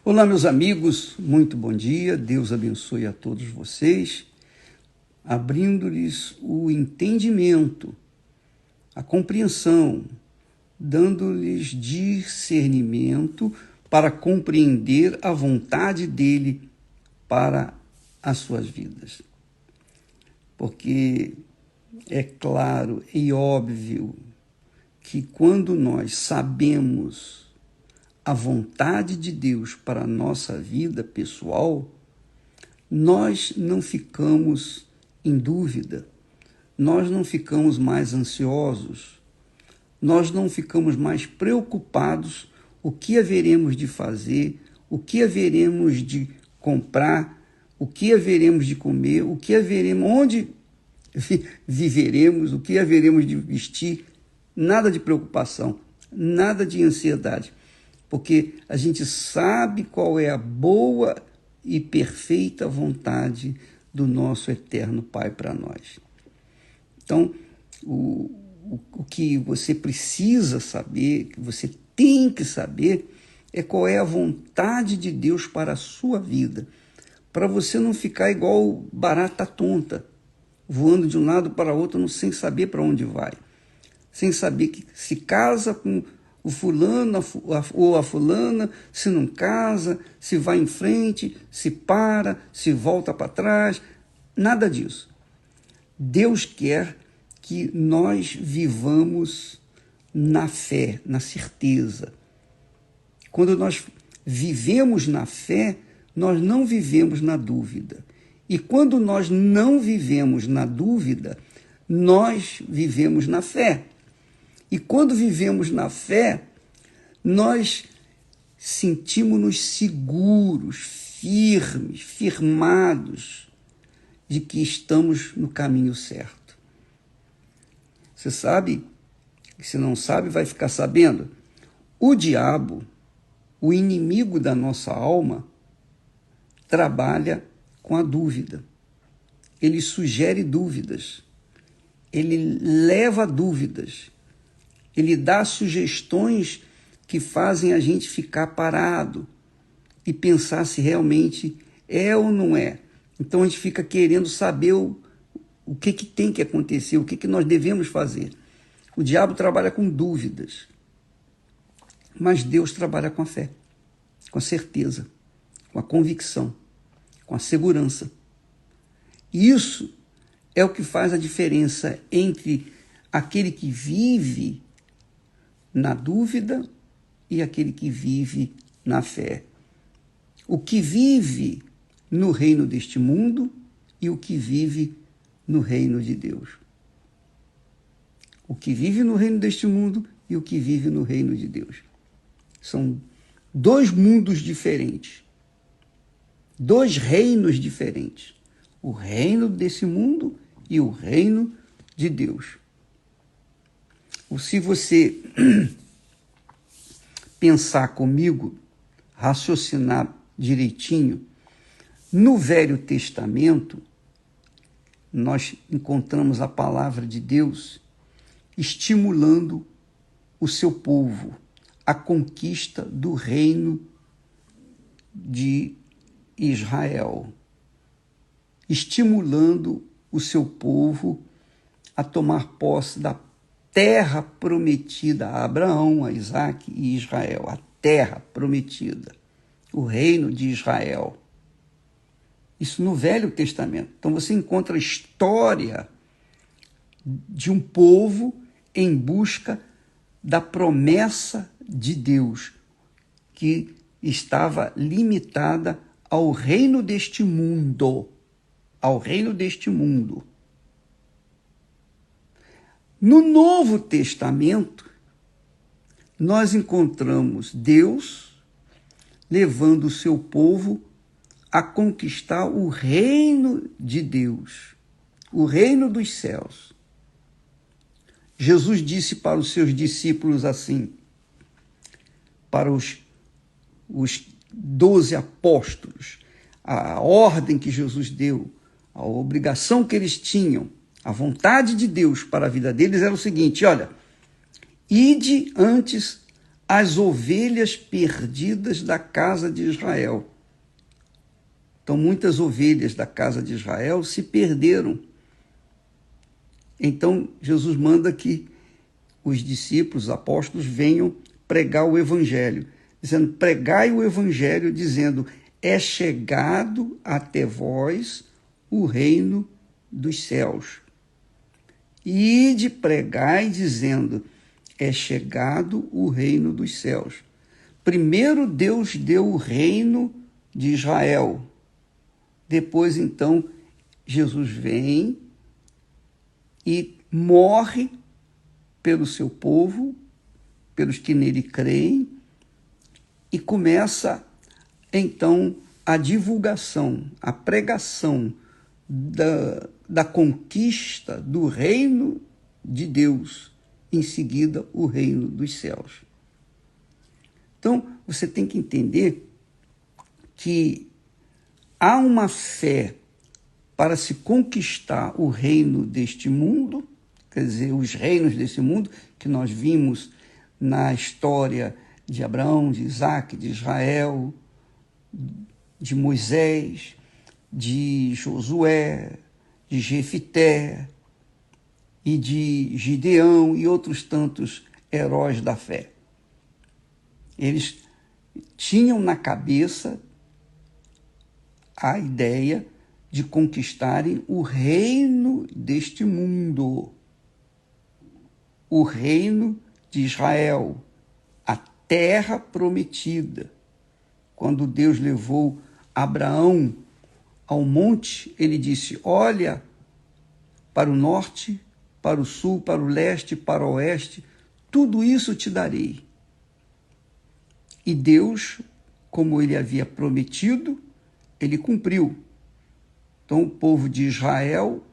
Olá, meus amigos, muito bom dia, Deus abençoe a todos vocês, abrindo-lhes o entendimento, a compreensão, dando-lhes discernimento para compreender a vontade dele para as suas vidas. Porque é claro e óbvio que quando nós sabemos a vontade de Deus para a nossa vida pessoal, nós não ficamos em dúvida, nós não ficamos mais ansiosos, nós não ficamos mais preocupados o que haveremos de fazer, o que haveremos de comprar, o que haveremos de comer, o que haveremos, onde viveremos, o que haveremos de vestir, nada de preocupação, nada de ansiedade. Porque a gente sabe qual é a boa e perfeita vontade do nosso eterno Pai para nós. Então, o que você precisa saber, que você tem que saber, é qual é a vontade de Deus para a sua vida, para você não ficar igual barata tonta, voando de um lado para outro sem saber para onde vai, sem saber que se casa com o fulano ou a fulana, se não casa, se vai em frente, se para, se volta para trás, nada disso. Deus quer que nós vivamos na fé, na certeza. Quando nós vivemos na fé, nós não vivemos na dúvida. E quando nós não vivemos na dúvida, nós vivemos na fé. E quando vivemos na fé, nós sentimos-nos seguros, firmes, firmados de que estamos no caminho certo. Você sabe, se não sabe, vai ficar sabendo. O diabo, o inimigo da nossa alma, trabalha com a dúvida. Ele sugere dúvidas. Ele leva dúvidas. Ele dá sugestões que fazem a gente ficar parado e pensar se realmente é ou não é. Então a gente fica querendo saber o que tem que acontecer, o que nós devemos fazer. O diabo trabalha com dúvidas, mas Deus trabalha com a fé, com a certeza, com a convicção, com a segurança. Isso é o que faz a diferença entre aquele que vive na dúvida e aquele que vive na fé. O que vive no reino deste mundo e o que vive no reino de Deus. O que vive no reino deste mundo e o que vive no reino de Deus. São dois mundos diferentes, dois reinos diferentes. O reino desse mundo e o reino de Deus. Ou se você pensar comigo, raciocinar direitinho, no Velho Testamento, nós encontramos a palavra de Deus estimulando o seu povo, a conquista do reino de Israel, estimulando o seu povo a tomar posse da terra prometida a Abraão, a Isaque e Israel, a terra prometida, o reino de Israel. Isso no Velho Testamento. Então você encontra a história de um povo em busca da promessa de Deus, que estava limitada ao reino deste mundo, ao reino deste mundo. No Novo Testamento, nós encontramos Deus levando o seu povo a conquistar o reino de Deus, o reino dos céus. Jesus disse para os seus discípulos assim, para os 12 apóstolos, a ordem que Jesus deu, a obrigação que eles tinham, a vontade de Deus para a vida deles era o seguinte: olha, ide antes as ovelhas perdidas da casa de Israel. Então, muitas ovelhas da casa de Israel se perderam. Então, Jesus manda que os discípulos, os apóstolos, venham pregar o evangelho, dizendo, pregai o evangelho, dizendo, é chegado até vós o reino dos céus. E de pregai, dizendo, é chegado o reino dos céus. Primeiro Deus deu o reino de Israel. Depois, então, Jesus vem e morre pelo seu povo, pelos que nele creem, e começa, então, a divulgação, a pregação da conquista do reino de Deus, em seguida o reino dos céus. Então, você tem que entender que há uma fé para se conquistar o reino deste mundo, quer dizer, os reinos desse mundo, que nós vimos na história de Abraão, de Isaac, de Israel, de Moisés, de Josué, de Jefité e de Gideão e outros tantos heróis da fé. Eles tinham na cabeça a ideia de conquistarem o reino deste mundo, o reino de Israel, a terra prometida. Quando Deus levou Abraão ao monte, ele disse, olha para o norte, para o sul, para o leste, para o oeste, tudo isso te darei. E Deus, como ele havia prometido, ele cumpriu. Então o povo de Israel,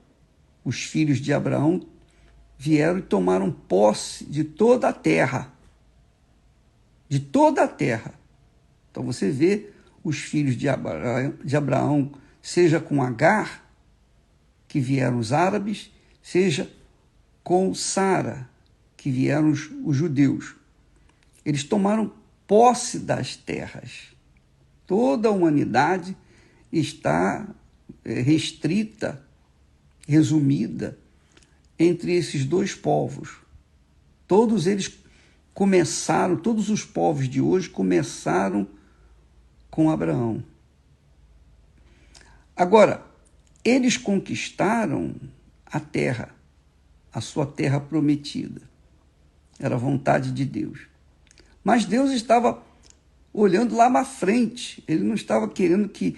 os filhos de Abraão, vieram e tomaram posse de toda a terra. De toda a terra. Então você vê os filhos de Abraão, seja com Agar, que vieram os árabes, seja com Sara, que vieram os judeus. Eles tomaram posse das terras. Toda a humanidade está restrita, resumida, entre esses dois povos. Todos eles começaram, todos os povos de hoje começaram com Abraão. Agora, eles conquistaram a terra, a sua terra prometida. Era a vontade de Deus. Mas Deus estava olhando lá na frente. Ele não estava querendo que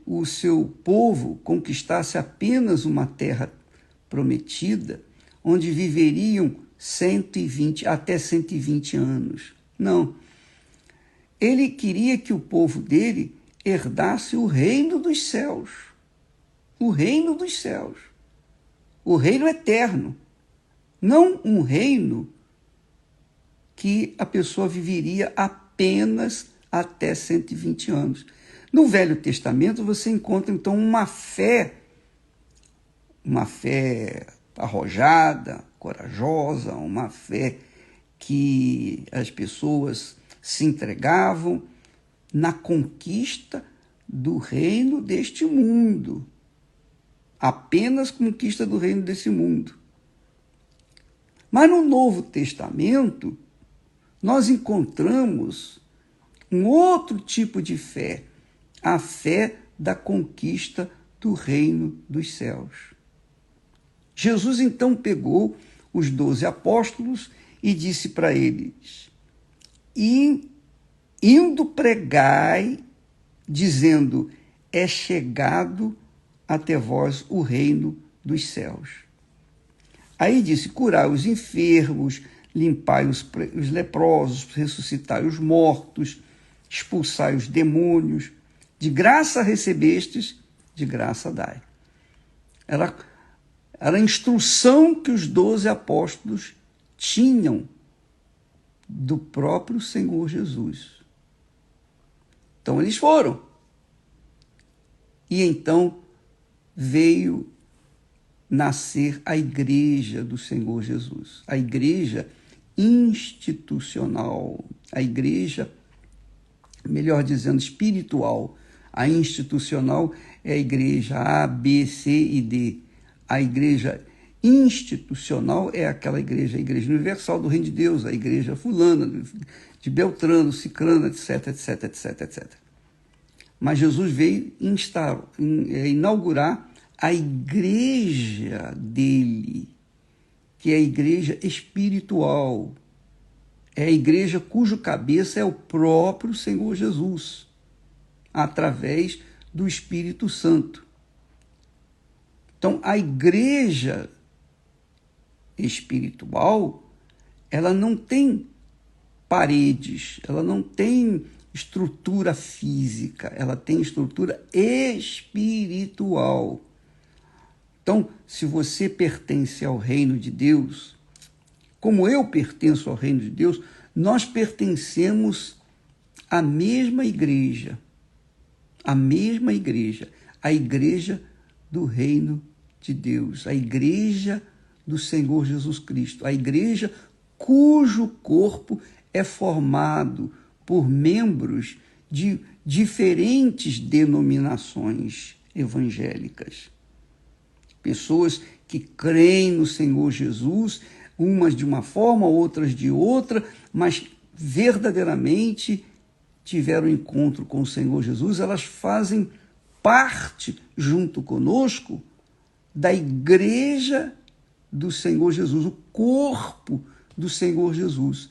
o seu povo conquistasse apenas uma terra prometida, onde viveriam 120 até 120 anos. Não. Ele queria que o povo dele herdasse o reino dos céus. O reino dos céus. O reino eterno. Não um reino que a pessoa viveria apenas até 120 anos. No Velho Testamento você encontra então uma fé arrojada, corajosa, uma fé que as pessoas se entregavam na conquista do reino deste mundo. Apenas conquista do reino desse mundo. Mas no Novo Testamento, nós encontramos um outro tipo de fé, a fé da conquista do reino dos céus. Jesus então pegou os 12 apóstolos e disse para eles, indo pregai, dizendo, é chegado até vós o reino dos céus. Aí disse, curai os enfermos, limpai os leprosos, ressuscitai os mortos, expulsai os demônios, de graça recebestes, de graça dai. Era a instrução que os 12 apóstolos tinham do próprio Senhor Jesus. Então eles foram. E então veio nascer a igreja do Senhor Jesus. A igreja institucional. A igreja, melhor dizendo, espiritual. A institucional é a igreja A, B, C e D. A igreja institucional é aquela igreja, a igreja universal do reino de Deus, a igreja fulana, de Beltrano, Cicrano, etc, etc, etc, etc. Mas Jesus veio inaugurar a igreja dele, que é a igreja espiritual. É a igreja cujo cabeça é o próprio Senhor Jesus, através do Espírito Santo. Então, a igreja espiritual, ela não tem paredes, ela não tem estrutura física, ela tem estrutura espiritual. Então, se você pertence ao reino de Deus, como eu pertenço ao reino de Deus, nós pertencemos à mesma igreja, a igreja do reino de Deus, a igreja do Senhor Jesus Cristo, a igreja cujo corpo é formado por membros de diferentes denominações evangélicas. Pessoas que creem no Senhor Jesus, umas de uma forma, outras de outra, mas verdadeiramente tiveram encontro com o Senhor Jesus, elas fazem parte, junto conosco, da igreja do Senhor Jesus, o corpo do Senhor Jesus,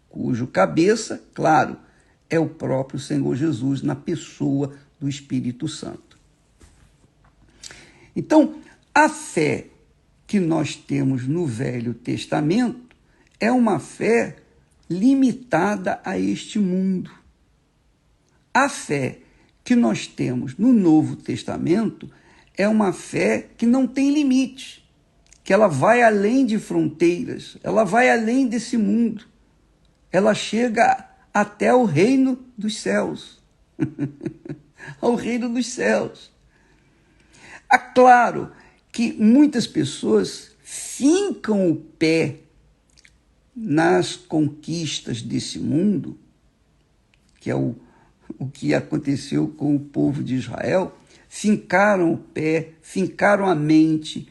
cujo cabeça, claro, é o próprio Senhor Jesus na pessoa do Espírito Santo. Então, a fé que nós temos no Velho Testamento é uma fé limitada a este mundo. A fé que nós temos no Novo Testamento é uma fé que não tem limite, que ela vai além de fronteiras, ela vai além desse mundo, ela chega até o reino dos céus, ao reino dos céus. É claro que muitas pessoas fincam o pé nas conquistas desse mundo, que é o que aconteceu com o povo de Israel, fincaram o pé, fincaram a mente,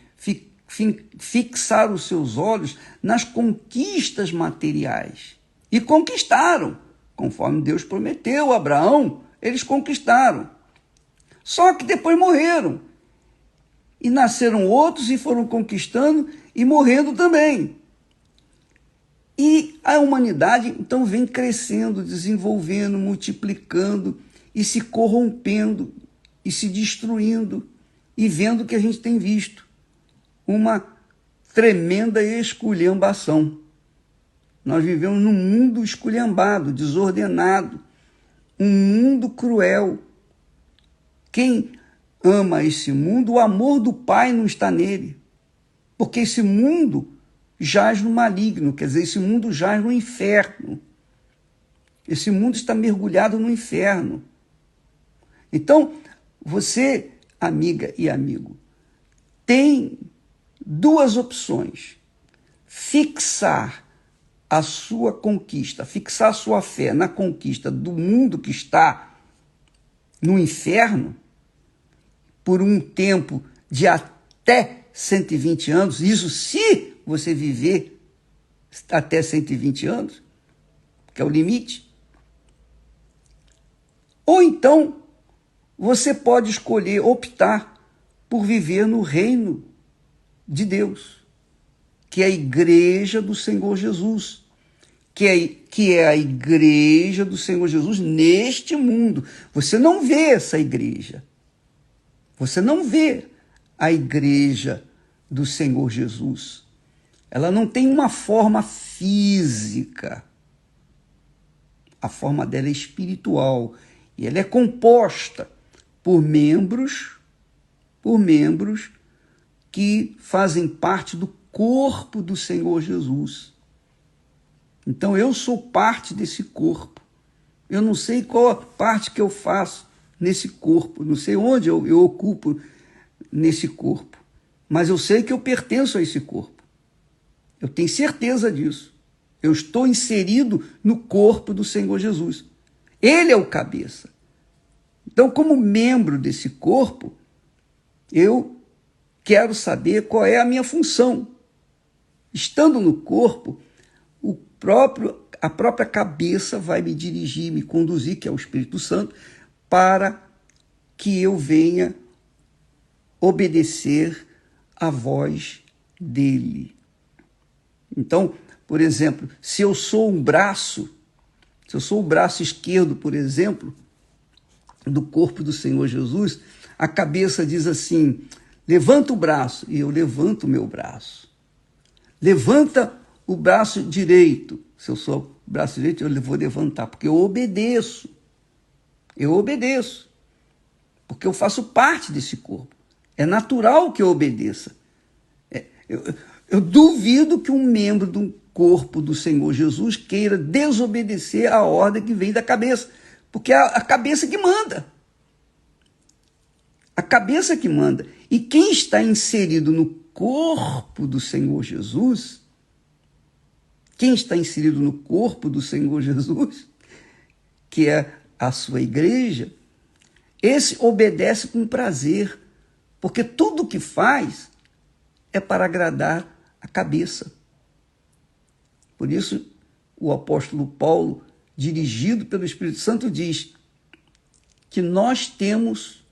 fixaram os seus olhos nas conquistas materiais. E conquistaram, conforme Deus prometeu a Abraão, eles conquistaram. Só que depois morreram. E nasceram outros e foram conquistando e morrendo também. E a humanidade, então, vem crescendo, desenvolvendo, multiplicando e se corrompendo e se destruindo e vendo o que a gente tem visto. Uma tremenda esculhambação. Nós vivemos num mundo esculhambado, desordenado, um mundo cruel. Quem ama esse mundo, o amor do Pai não está nele, porque esse mundo jaz no maligno, quer dizer, esse mundo jaz no inferno. Esse mundo está mergulhado no inferno. Então, você, amiga e amigo, tem duas opções: fixar a sua conquista, fixar a sua fé na conquista do mundo que está no inferno, por um tempo de até 120 anos, isso se você viver até 120 anos, que é o limite. Ou então, você pode escolher, optar por viver no reino de Deus, que é a igreja do Senhor Jesus, que é a igreja do Senhor Jesus neste mundo. Você não vê essa igreja. Você não vê a igreja do Senhor Jesus. Ela não tem uma forma física. A forma dela é espiritual. E ela é composta por membros que fazem parte do corpo do Senhor Jesus. Então eu sou parte desse corpo. Eu não sei qual a parte que eu faço nesse corpo, não sei onde eu ocupo nesse corpo, mas eu sei que eu pertenço a esse corpo. Eu tenho certeza disso. Eu estou inserido no corpo do Senhor Jesus. Ele é o cabeça. Então, como membro desse corpo, eu quero saber qual é a minha função. Estando no corpo, a própria cabeça vai me dirigir, me conduzir, que é o Espírito Santo, para que eu venha obedecer à voz dele. Então, por exemplo, se eu sou o braço esquerdo, por exemplo, do corpo do Senhor Jesus, a cabeça diz assim: levanta o braço, e eu levanto o meu braço. Levanta o braço direito. Se eu sou o braço direito, eu vou levantar, porque eu obedeço. Eu obedeço, porque eu faço parte desse corpo. É natural que eu obedeça. Eu duvido que um membro do corpo do Senhor Jesus queira desobedecer a ordem que vem da cabeça, porque é a cabeça que manda. A cabeça que manda. E quem está inserido no corpo do Senhor Jesus, que é a sua igreja, esse obedece com prazer, porque tudo o que faz é para agradar a cabeça. Por isso, o apóstolo Paulo, dirigido pelo Espírito Santo, diz que nós temos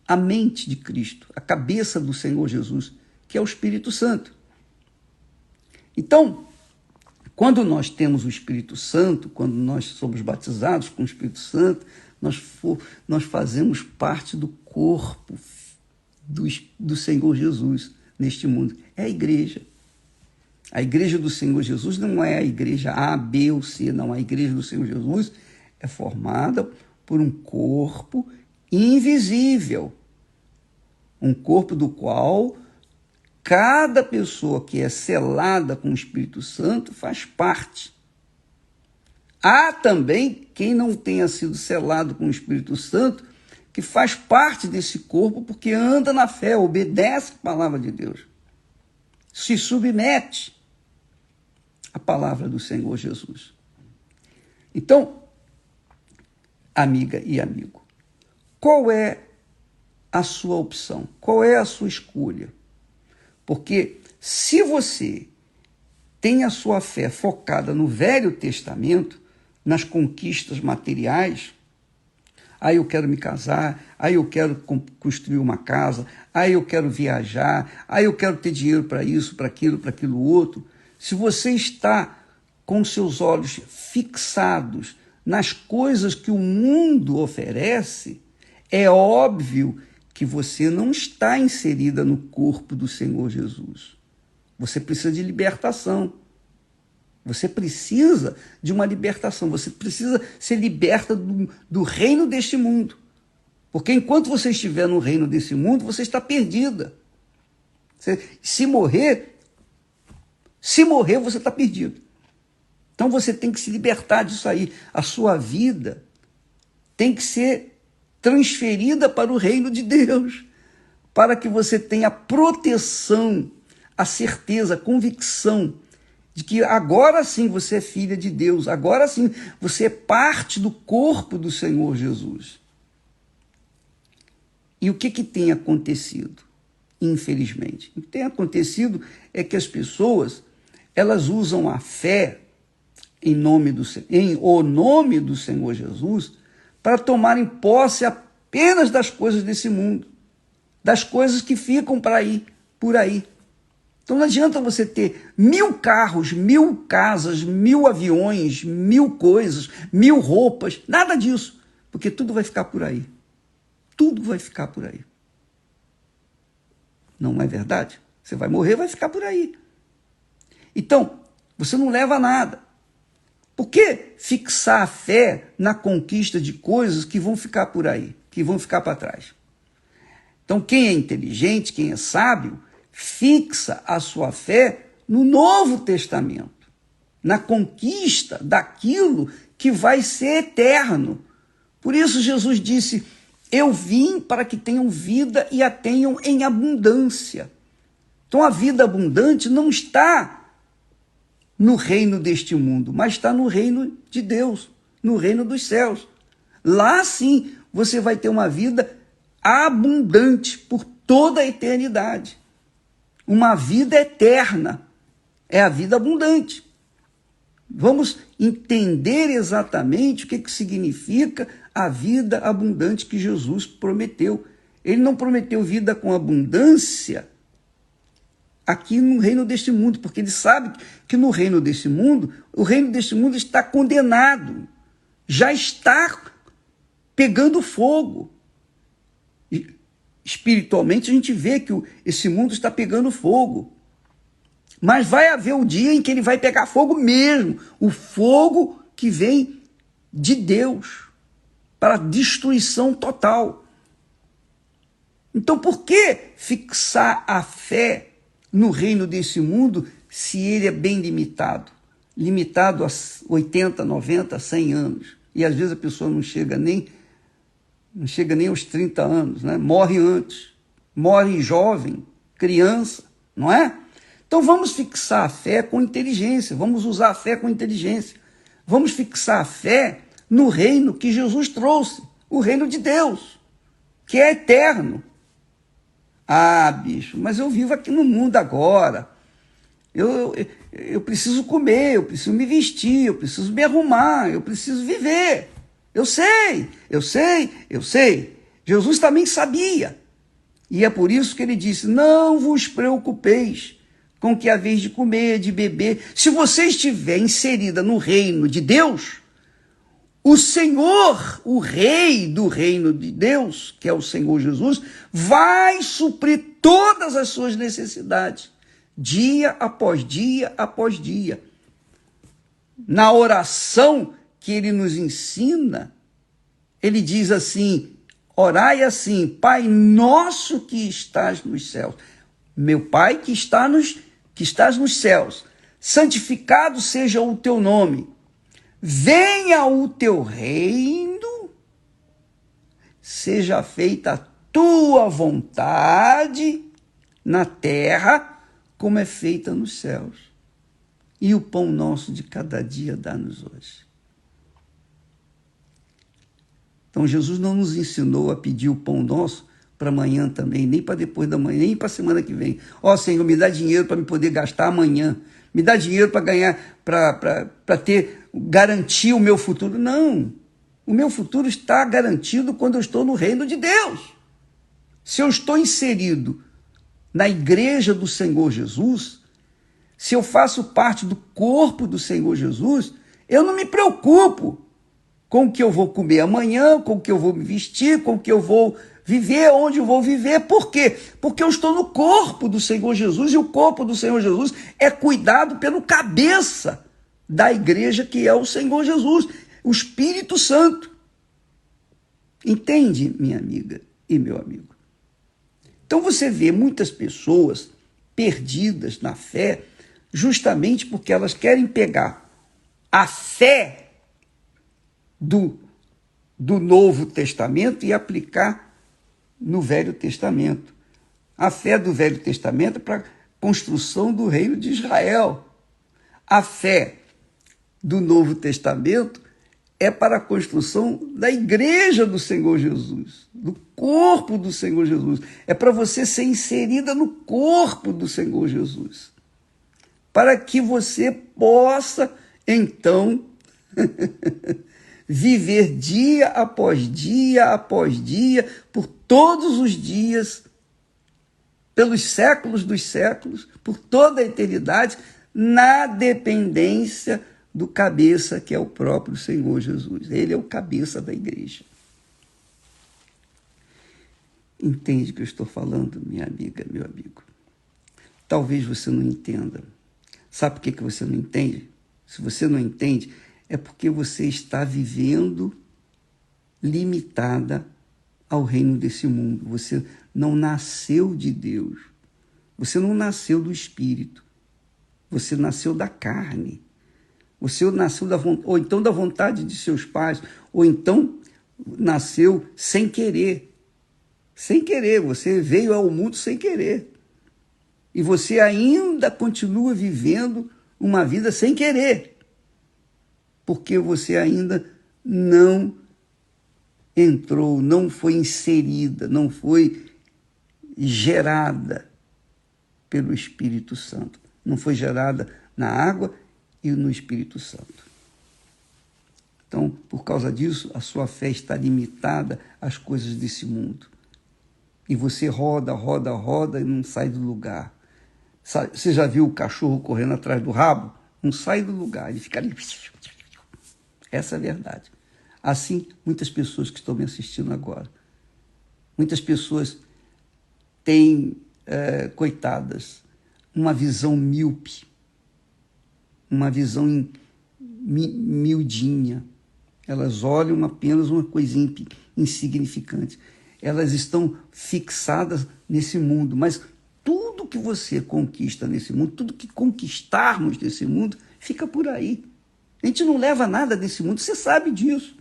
a mente de Cristo, a cabeça do Senhor Jesus, que é o Espírito Santo. Então, quando nós temos o Espírito Santo, quando nós somos batizados com o Espírito Santo, nós fazemos parte do corpo do Senhor Jesus neste mundo. É a igreja. A igreja do Senhor Jesus não é a igreja A, B ou C, não. A igreja do Senhor Jesus é formada por um corpo invisível. Um corpo do qual cada pessoa que é selada com o Espírito Santo faz parte. Há também quem não tenha sido selado com o Espírito Santo, que faz parte desse corpo porque anda na fé, obedece a palavra de Deus, se submete à palavra do Senhor Jesus. Então, amiga e amigo, qual é a sua opção? Qual é a sua escolha? Porque se você tem a sua fé focada no Velho Testamento, nas conquistas materiais, aí eu quero me casar, aí eu quero construir uma casa, aí eu quero viajar, aí eu quero ter dinheiro para isso, para aquilo outro. Se você está com seus olhos fixados nas coisas que o mundo oferece, é óbvio que você não está inserida no corpo do Senhor Jesus. Você precisa de libertação. Você precisa de uma libertação. Você precisa ser liberta do reino deste mundo. Porque enquanto você estiver no reino desse mundo, você está perdida. Se morrer, você está perdido. Então você tem que se libertar disso aí. A sua vida tem que ser transferida para o reino de Deus, para que você tenha proteção, a certeza, a convicção de que agora sim você é filha de Deus, agora sim você é parte do corpo do Senhor Jesus. E o que tem acontecido, infelizmente? O que tem acontecido é que as pessoas, elas usam a fé em o nome do Senhor Jesus para tomarem posse apenas das coisas desse mundo, das coisas que ficam por aí. Então não adianta você ter 1000 carros, 1000 casas, 1000 aviões, 1000 coisas, 1000 roupas, nada disso, porque tudo vai ficar por aí. Tudo vai ficar por aí. Não é verdade? Você vai morrer, vai ficar por aí. Então, você não leva nada. Por que fixar a fé na conquista de coisas que vão ficar por aí, que vão ficar para trás? Então, quem é inteligente, quem é sábio, fixa a sua fé no Novo Testamento, na conquista daquilo que vai ser eterno. Por isso Jesus disse: eu vim para que tenham vida e a tenham em abundância. Então a vida abundante não está no reino deste mundo, mas está no reino de Deus, no reino dos céus. Lá sim você vai ter uma vida abundante por toda a eternidade. Uma vida eterna é a vida abundante. Vamos entender exatamente o que significa a vida abundante que Jesus prometeu. Ele não prometeu vida com abundância aqui no reino deste mundo, porque ele sabe que no reino deste mundo, o reino deste mundo está condenado, já está pegando fogo. E, espiritualmente a gente vê que esse mundo está pegando fogo. Mas vai haver o dia em que ele vai pegar fogo mesmo, o fogo que vem de Deus, para destruição total. Então por que fixar a fé no reino desse mundo se ele é bem limitado? Limitado a 80, 90, 100 anos. E às vezes a pessoa não chega nem aos 30 anos, né? Morre antes, morre jovem, criança, não é? Então vamos fixar a fé com inteligência, vamos usar a fé com inteligência. Vamos fixar a fé no reino que Jesus trouxe, o reino de Deus, que é eterno. Ah, bicho, mas eu vivo aqui no mundo agora. Eu preciso comer, eu preciso me vestir, eu preciso me arrumar, eu preciso viver. Eu sei. Jesus também sabia. E é por isso que ele disse, não vos preocupeis com o que haveis de comer, de beber. Se você estiver inserida no reino de Deus, o Senhor, o Rei do reino de Deus, que é o Senhor Jesus, vai suprir todas as suas necessidades, dia após dia após dia. Na oração que ele nos ensina, ele diz assim, orai assim, Pai nosso que estás nos céus. Meu Pai que estás nos céus, santificado seja o teu nome. Venha o teu reino, seja feita a tua vontade na terra, como é feita nos céus. E o pão nosso de cada dia dá-nos hoje. Então Jesus não nos ensinou a pedir o pão nosso para amanhã também, nem para depois da manhã, nem para a semana que vem. Ó Senhor, me dá dinheiro para me poder gastar amanhã. Me dá dinheiro para ganhar, para garantir o meu futuro. Não, o meu futuro está garantido quando eu estou no reino de Deus. Se eu estou inserido na igreja do Senhor Jesus, se eu faço parte do corpo do Senhor Jesus, eu não me preocupo com o que eu vou comer amanhã, com o que eu vou me vestir, com o que eu vou viver, onde eu vou viver. Por quê? Porque eu estou no corpo do Senhor Jesus, e o corpo do Senhor Jesus é cuidado pelo cabeça da igreja, que é o Senhor Jesus, o Espírito Santo. Entende, minha amiga e meu amigo? Então você vê muitas pessoas perdidas na fé, justamente porque elas querem pegar a fé do Novo Testamento e aplicar no Velho Testamento. A fé do Velho Testamento é para a construção do reino de Israel. A fé do Novo Testamento é para a construção da igreja do Senhor Jesus, do corpo do Senhor Jesus. É para você ser inserida no corpo do Senhor Jesus, para que você possa, então, viver dia após dia, por todos os dias, pelos séculos dos séculos, por toda a eternidade, na dependência do cabeça, que é o próprio Senhor Jesus. Ele é o cabeça da igreja. Entende o que eu estou falando, minha amiga, meu amigo? Talvez você não entenda. Sabe por que você não entende? Se você não entende, é porque você está vivendo limitada ao reino desse mundo. Você não nasceu de Deus. Você não nasceu do Espírito. Você nasceu da carne. Você nasceu ou então da vontade de seus pais, ou então nasceu sem querer. Sem querer, você veio ao mundo sem querer. E você ainda continua vivendo uma vida sem querer, porque você ainda não entrou, não foi inserida, não foi gerada pelo Espírito Santo. Não foi gerada na água e no Espírito Santo. Então, por causa disso, a sua fé está limitada às coisas desse mundo. E você roda, roda, roda e não sai do lugar. Você já viu o cachorro correndo atrás do rabo? Não sai do lugar, ele fica ali. Essa é a verdade. Assim, muitas pessoas que estão me assistindo agora, muitas pessoas têm, coitadas, uma visão míope, uma visão miudinha. Elas olham apenas uma coisinha insignificante. Elas estão fixadas nesse mundo, mas tudo que você conquista nesse mundo, tudo que conquistarmos nesse mundo, fica por aí. A gente não leva nada desse mundo, você sabe disso.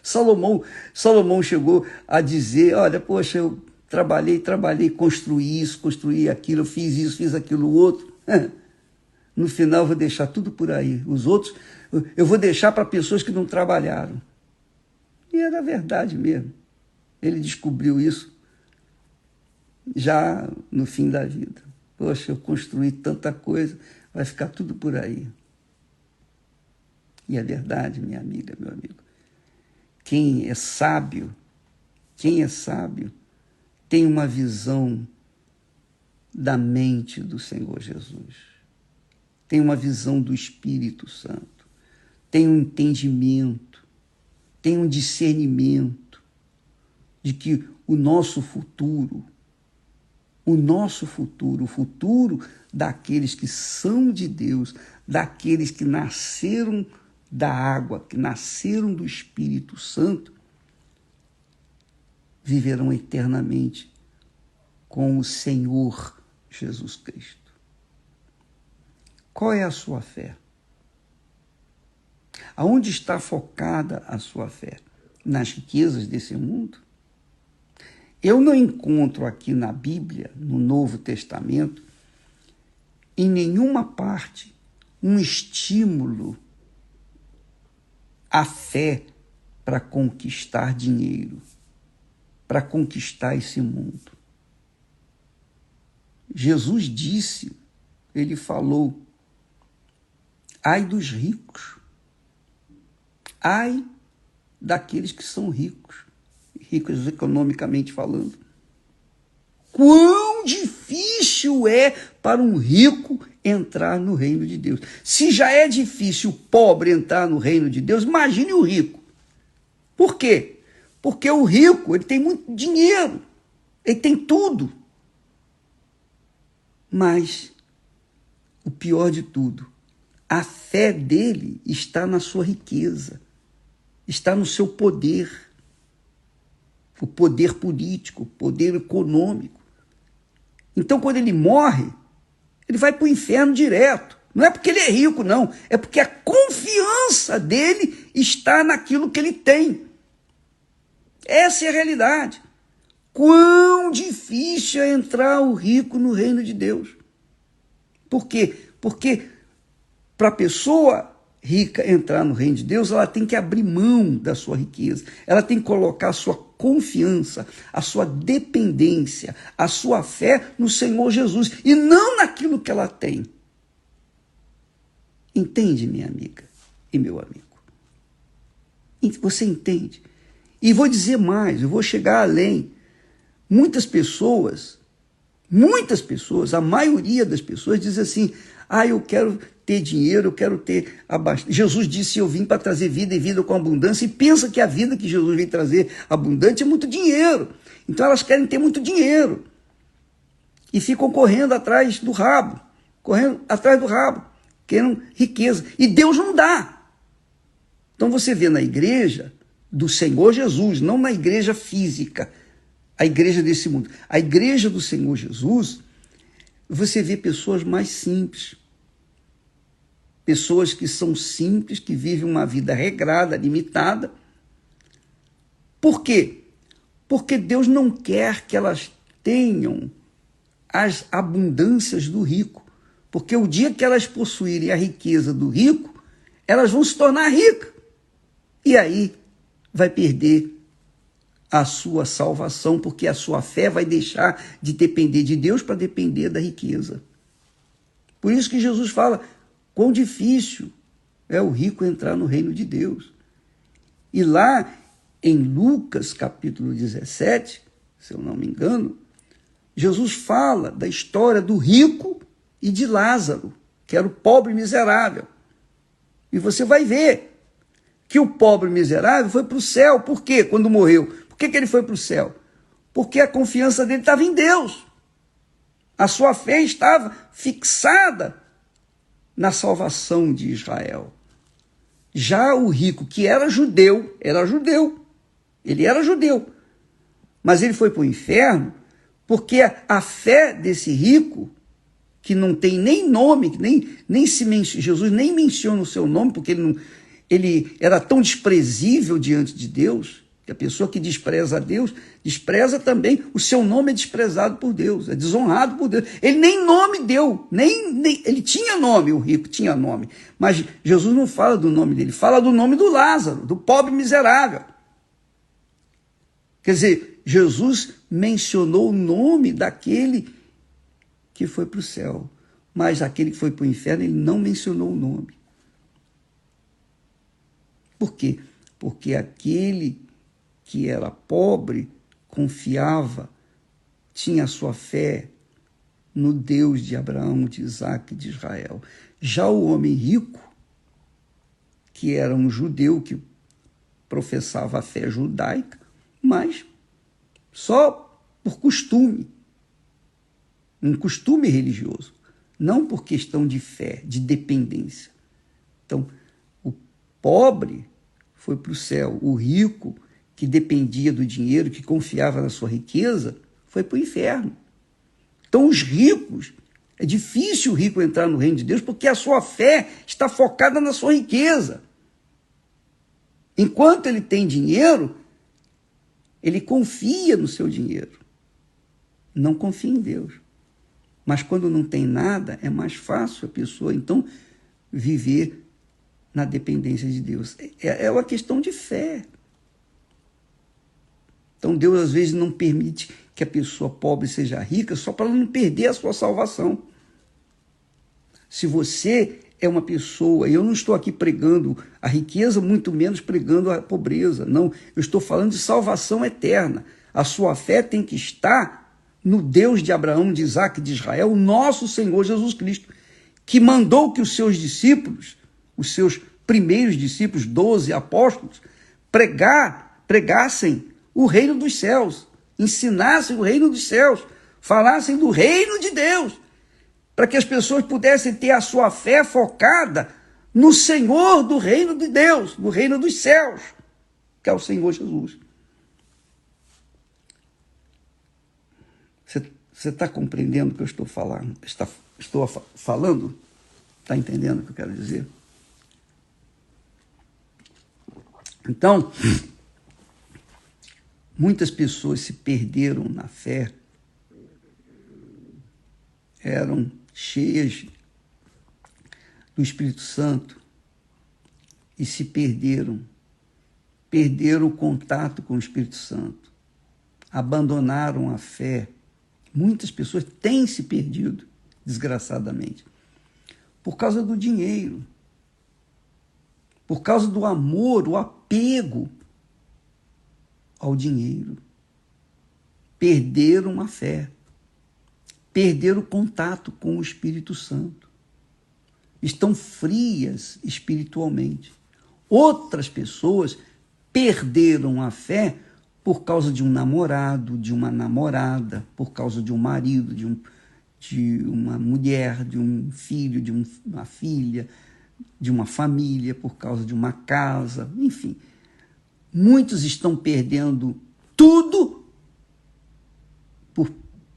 Salomão chegou a dizer, olha, poxa, eu trabalhei, construí isso, construí aquilo, eu fiz isso, fiz aquilo outro. No final eu vou deixar tudo por aí. Os outros eu vou deixar para pessoas que não trabalharam. E era verdade mesmo. Ele descobriu isso já no fim da vida. Poxa, eu construí tanta coisa, vai ficar tudo por aí. E é verdade, minha amiga, meu amigo. Quem é sábio, tem uma visão da mente do Senhor Jesus. Tem uma visão do Espírito Santo. Tem um entendimento, tem um discernimento de que o futuro daqueles que são de Deus, daqueles que nasceram da água, que nasceram do Espírito Santo, viverão eternamente com o Senhor Jesus Cristo. Qual é a sua fé? Aonde está focada a sua fé? Nas riquezas desse mundo? Eu não encontro aqui na Bíblia, no Novo Testamento, em nenhuma parte, um estímulo à fé para conquistar dinheiro, para conquistar esse mundo. Jesus disse, ele falou, ai dos ricos, ai daqueles que são ricos economicamente falando. Quão difícil é para um rico entrar no reino de Deus. Se já é difícil o pobre entrar no reino de Deus, imagine o rico. Por quê? Porque o rico, ele tem muito dinheiro, ele tem tudo. Mas, o pior de tudo, a fé dele está na sua riqueza, está no seu poder, o poder político, o poder econômico. Então, quando ele morre, ele vai para o inferno direto. Não é porque ele é rico, não. É porque a confiança dele está naquilo que ele tem. Essa é a realidade. Quão difícil é entrar o rico no reino de Deus. Por quê? Porque para a pessoa rica entrar no reino de Deus, ela tem que abrir mão da sua riqueza. Ela tem que colocar a sua confiança, a sua dependência, a sua fé no Senhor Jesus e não naquilo que ela tem. Entende, minha amiga e meu amigo? Você entende? E vou dizer mais, eu vou chegar além. Muitas pessoas, a maioria das pessoas diz assim, eu quero ter dinheiro, eu quero ter abastecimento. Jesus disse, eu vim para trazer vida e vida com abundância, e pensa que a vida que Jesus vem trazer abundante é muito dinheiro. Então elas querem ter muito dinheiro. E ficam correndo atrás do rabo, querendo riqueza. E Deus não dá. Então você vê na igreja do Senhor Jesus, não na igreja física, a igreja desse mundo. A igreja do Senhor Jesus, você vê pessoas mais simples. Pessoas que são simples, que vivem uma vida regrada, limitada. Por quê? Porque Deus não quer que elas tenham as abundâncias do rico. Porque o dia que elas possuírem a riqueza do rico, elas vão se tornar ricas. E aí vai perder a sua salvação, porque a sua fé vai deixar de depender de Deus para depender da riqueza. Por isso que Jesus fala, quão difícil é o rico entrar no reino de Deus. E lá em Lucas capítulo 17, se eu não me engano, Jesus fala da história do rico e de Lázaro, que era o pobre miserável. E você vai ver que o pobre miserável foi para o céu. Por quê? Quando morreu. Por que ele foi para o céu? Porque a confiança dele estava em Deus. A sua fé estava fixada na salvação de Israel. Já o rico, que era judeu, ele era judeu, mas ele foi para o inferno porque a fé desse rico, que não tem nem nome, nem se menciona, Jesus nem menciona o seu nome, porque ele era tão desprezível diante de Deus, que a pessoa que despreza a Deus, despreza também, o seu nome é desprezado por Deus, é desonrado por Deus. Ele nem nome deu, ele tinha nome, o rico tinha nome, mas Jesus não fala do nome dele, fala do nome do Lázaro, do pobre miserável. Quer dizer, Jesus mencionou o nome daquele que foi para o céu, mas aquele que foi para o inferno, ele não mencionou o nome. Por quê? Porque aquele que era pobre, confiava, tinha sua fé no Deus de Abraão, de Isaac e de Israel. Já o homem rico, que era um judeu que professava a fé judaica, mas só por costume, um costume religioso, não por questão de fé, de dependência. Então, o pobre foi para o céu, o rico, que dependia do dinheiro, que confiava na sua riqueza, foi para o inferno. Então, os ricos, é difícil o rico entrar no reino de Deus, porque a sua fé está focada na sua riqueza. Enquanto ele tem dinheiro, ele confia no seu dinheiro, não confia em Deus. Mas quando não tem nada, é mais fácil a pessoa, então, viver na dependência de Deus. É uma questão de fé. Então Deus às vezes não permite que a pessoa pobre seja rica só para ela não perder a sua salvação. Se você é uma pessoa, e eu não estou aqui pregando a riqueza, muito menos pregando a pobreza, não, eu estou falando de salvação eterna. A sua fé tem que estar no Deus de Abraão, de Isaac e de Israel, o nosso Senhor Jesus Cristo, que mandou que os seus discípulos, os seus primeiros discípulos, 12 apóstolos, pregassem o reino dos céus, ensinassem o reino dos céus, falassem do reino de Deus, para que as pessoas pudessem ter a sua fé focada no Senhor do reino de Deus, no reino dos céus, que é o Senhor Jesus. Você está compreendendo o que eu estou falando? Estou falando? Está entendendo o que eu quero dizer? Então, muitas pessoas se perderam na fé, eram cheias do Espírito Santo e se perderam o contato com o Espírito Santo, abandonaram a fé. Muitas pessoas têm se perdido, desgraçadamente, por causa do dinheiro, por causa do amor, o apego ao dinheiro. Perderam a fé, perderam o contato com o Espírito Santo. Estão frias espiritualmente. Outras pessoas perderam a fé por causa de um namorado, de uma namorada, por causa de um marido, de uma mulher, de um filho, de uma filha, de uma família, por causa de uma casa, enfim. Muitos estão perdendo tudo por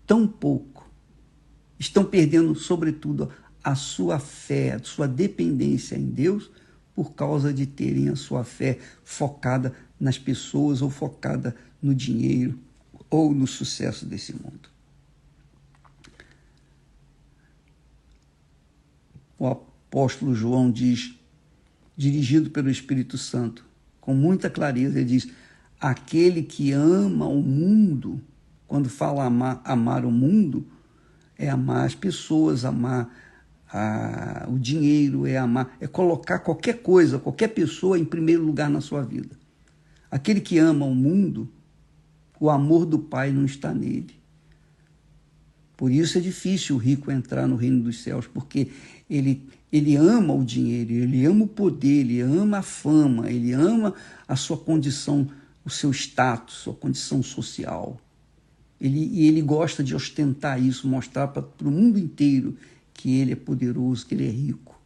tão pouco. Estão perdendo, sobretudo, a sua fé, a sua dependência em Deus, por causa de terem a sua fé focada nas pessoas ou focada no dinheiro ou no sucesso desse mundo. o apóstolo João diz, dirigido pelo Espírito Santo, com muita clareza, ele diz: aquele que ama o mundo, quando fala amar o mundo, é amar as pessoas, amar o dinheiro, é colocar qualquer coisa, qualquer pessoa em primeiro lugar na sua vida. Aquele que ama o mundo, o amor do Pai não está nele. Por isso é difícil o rico entrar no reino dos céus, porque ele ama o dinheiro, ele ama o poder, ele ama a fama, ele ama a sua condição, o seu status, sua condição social. Ele gosta de ostentar isso, mostrar para o mundo inteiro que ele é poderoso, que ele é rico.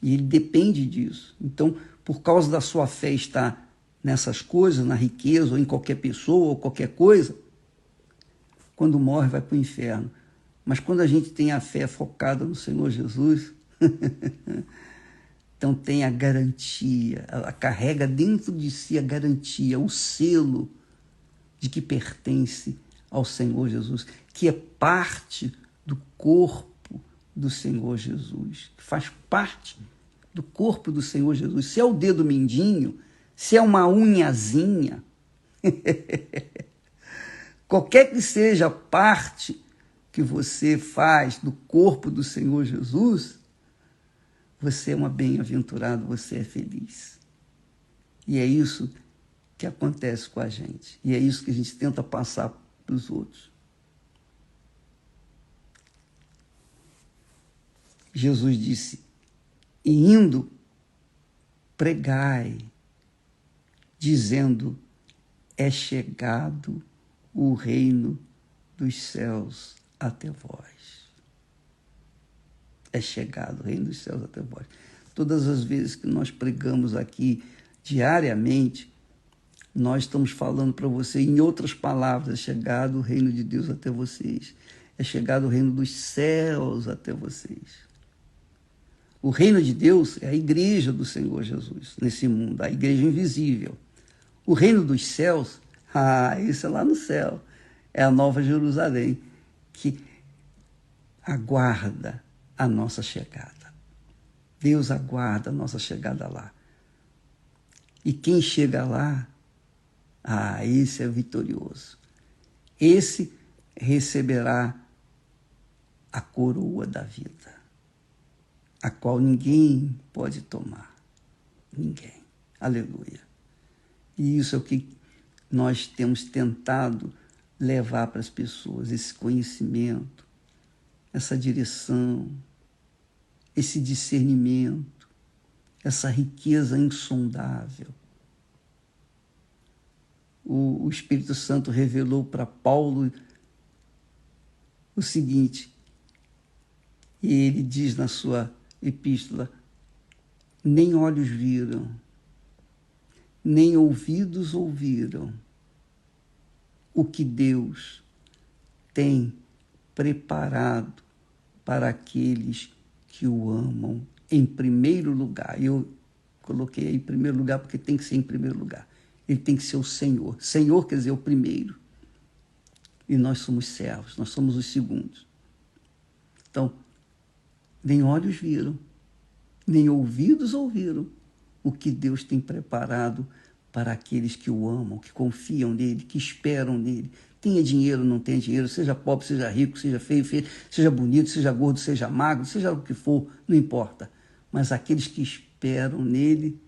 E ele depende disso. Então, por causa da sua fé estar nessas coisas, na riqueza, ou em qualquer pessoa, ou qualquer coisa, quando morre vai para o inferno. Mas quando a gente tem a fé focada no Senhor Jesus, então tem a garantia, ela carrega dentro de si a garantia, o selo de que pertence ao Senhor Jesus, que é parte do corpo do Senhor Jesus, que faz parte do corpo do Senhor Jesus. Se é o dedo mindinho, se é uma unhazinha, qualquer que seja a parte que você faz do corpo do Senhor Jesus, você é uma bem-aventurada, você é feliz. E é isso que acontece com a gente. E é isso que a gente tenta passar para os outros. Jesus disse: e indo, pregai, dizendo: é chegado o reino dos céus até vós. É chegado o reino dos céus até vós. Todas as vezes que nós pregamos aqui diariamente, nós estamos falando para você, em outras palavras: é chegado o reino de Deus até vocês. É chegado o reino dos céus até vocês. O reino de Deus é a igreja do Senhor Jesus nesse mundo, a igreja invisível. O reino dos céus, isso é lá no céu. É a Nova Jerusalém, que aguarda a nossa chegada. Deus aguarda a nossa chegada lá. E quem chega lá, esse é vitorioso. Esse receberá a coroa da vida, a qual ninguém pode tomar. Ninguém. Aleluia. E isso é o que nós temos tentado levar para as pessoas, esse conhecimento, essa direção, esse discernimento, essa riqueza insondável. O Espírito Santo revelou para Paulo o seguinte, e ele diz na sua epístola: nem olhos viram, nem ouvidos ouviram o que Deus tem preparado para aqueles que o amam em primeiro lugar. Eu coloquei em primeiro lugar porque tem que ser em primeiro lugar. Ele tem que ser o Senhor. Senhor quer dizer o primeiro. E nós somos servos, nós somos os segundos. Então, nem olhos viram, nem ouvidos ouviram o que Deus tem preparado para aqueles que o amam, que confiam nele, que esperam nele. Tenha dinheiro, não tenha dinheiro, seja pobre, seja rico, seja feio, seja bonito, seja gordo, seja magro, seja o que for, não importa. Mas aqueles que esperam nele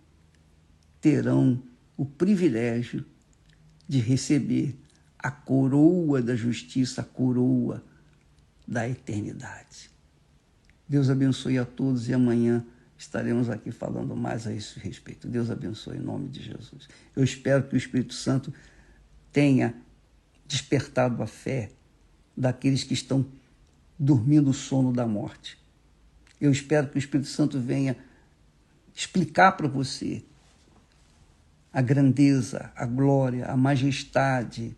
terão o privilégio de receber a coroa da justiça, a coroa da eternidade. Deus abençoe a todos e amanhã estaremos aqui falando mais a esse respeito. Deus abençoe em nome de Jesus. Eu espero que o Espírito Santo tenha despertado a fé daqueles que estão dormindo o sono da morte. Eu espero que o Espírito Santo venha explicar para você a grandeza, a glória, a majestade,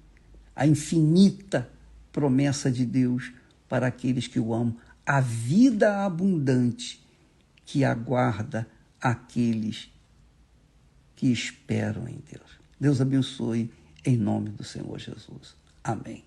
a infinita promessa de Deus para aqueles que o amam, a vida abundante que aguarda aqueles que esperam em Deus. Deus abençoe em nome do Senhor Jesus. Amém.